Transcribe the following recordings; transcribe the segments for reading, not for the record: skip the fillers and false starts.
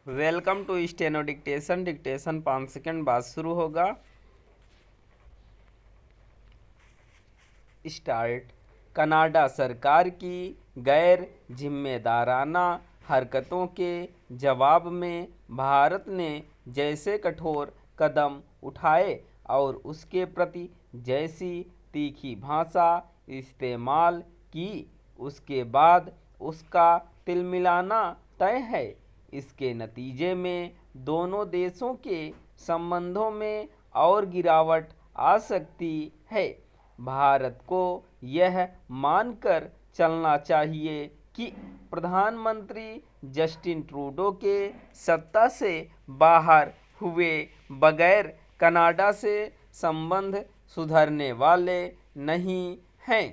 Welcome to steno dictation. Dictation 5 second बाद शुरू होगा। स्टार्ट। कनाडा सरकार की गैर जिम्मेदाराना हरकतों के जवाब में भारत ने जैसे कठोर कदम उठाए और उसके प्रति जैसी तीखी भाषा इस्तेमाल की, उसके बाद उसका तिलमिलाना तय है। इसके नतीजे में दोनों देशों के संबंधों में और गिरावट आ सकती है। भारत को यह मानकर चलना चाहिए कि प्रधानमंत्री जस्टिन ट्रूडो के सत्ता से बाहर हुए बगैर कनाडा से संबंध सुधरने वाले नहीं हैं।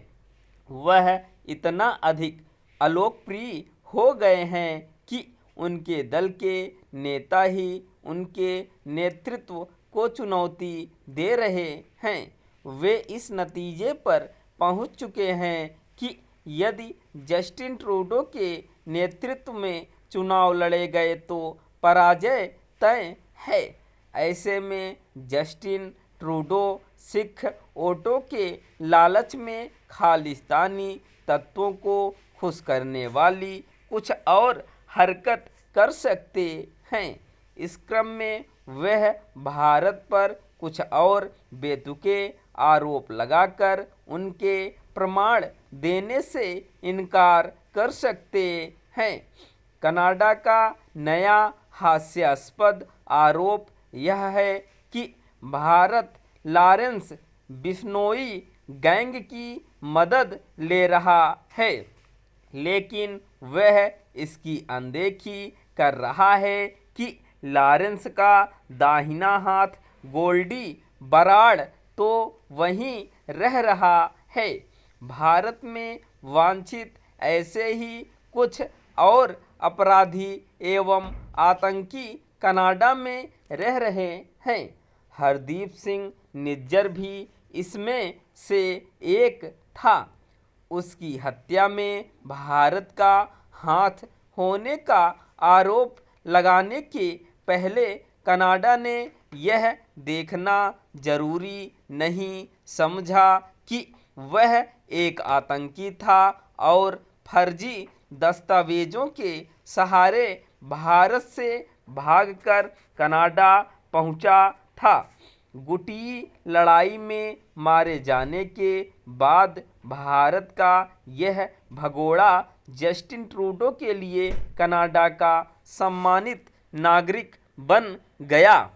वह इतना अधिक अलोकप्रिय हो गए हैं कि उनके दल के नेता ही उनके नेतृत्व को चुनौती दे रहे हैं। वे इस नतीजे पर पहुंच चुके हैं कि यदि जस्टिन ट्रूडो के नेतृत्व में चुनाव लड़े गए तो पराजय तय है। ऐसे में जस्टिन ट्रूडो सिख वोटों के लालच में खालिस्तानी तत्वों को खुश करने वाली कुछ और हरकत कर सकते हैं। इस क्रम में वह भारत पर कुछ और बेतुके आरोप लगाकर उनके प्रमाण देने से इनकार कर सकते हैं। कनाडा का नया हास्यास्पद आरोप यह है कि भारत लॉरेंस बिश्नोई गैंग की मदद ले रहा है, लेकिन वह इसकी अनदेखी कर रहा है कि लॉरेंस का दाहिना हाथ गोल्डी बराड़ तो वहीं रह रहा है। भारत में वांछित ऐसे ही कुछ और अपराधी एवं आतंकी कनाडा में रह रहे हैं। हरदीप सिंह निज्जर भी इसमें से एक था। उसकी हत्या में भारत का हाथ होने का आरोप लगाने के पहले कनाडा ने यह देखना जरूरी नहीं समझा कि वह एक आतंकी था और फर्जी दस्तावेजों के सहारे भारत से भागकर कनाडा पहुंचा था। गुटी लड़ाई में मारे जाने के बाद भारत का यह भगोड़ा जस्टिन ट्रूडो के लिए कनाडा का सम्मानित नागरिक बन गया।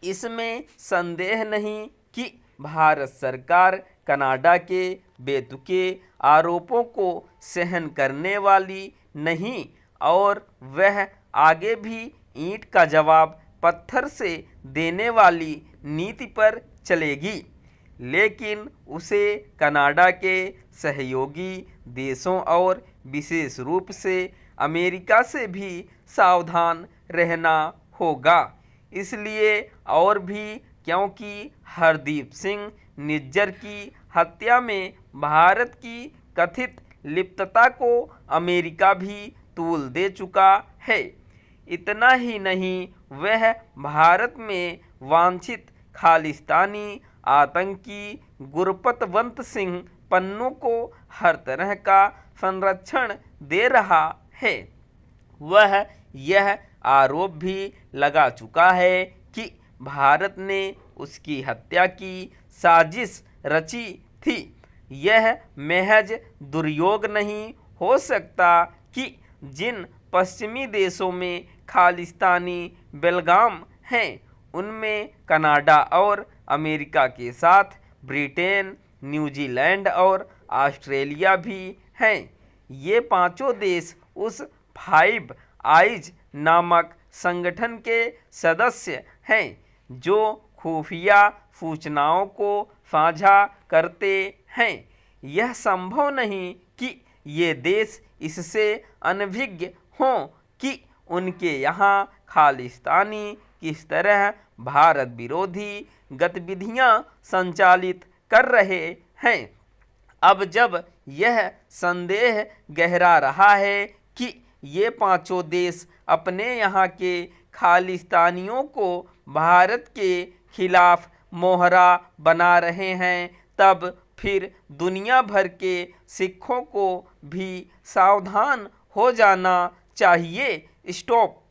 इसमें संदेह नहीं कि भारत सरकार कनाडा के बेतुके आरोपों को सहन करने वाली नहीं और वह आगे भी ईंट का जवाब पत्थर से देने वाली नीति पर चलेगी। लेकिन उसे कनाडा के सहयोगी देशों और विशेष रूप से अमेरिका से भी सावधान रहना होगा। इसलिए और भी क्योंकि हरदीप सिंह निज्जर की हत्या में भारत की कथित लिप्तता को अमेरिका भी तूल दे चुका है। इतना ही नहीं, वह भारत में वांछित खालिस्तानी आतंकी गुरपतवंत सिंह पन्नू को हर तरह का संरक्षण दे रहा है। वह यह आरोप भी लगा चुका है कि भारत ने उसकी हत्या की साजिश रची थी। यह महज दुर्योग नहीं हो सकता कि जिन पश्चिमी देशों में खालिस्तानी बेलगाम हैं, उनमें कनाडा और अमेरिका के साथ ब्रिटेन, न्यूजीलैंड और ऑस्ट्रेलिया भी हैं। ये पांचों देश उस फाइव आइज नामक संगठन के सदस्य हैं जो खुफिया सूचनाओं को साझा करते हैं। यह संभव नहीं कि ये देश इससे अनभिज्ञ हों कि उनके यहाँ खालिस्तानी किस तरह भारत विरोधी गतिविधियां संचालित कर रहे हैं। अब जब यह संदेह गहरा रहा है कि ये पांचों देश अपने यहाँ के खालिस्तानियों को भारत के खिलाफ मोहरा बना रहे हैं, तब फिर दुनिया भर के सिखों को भी सावधान हो जाना चाहिए। स्टॉप।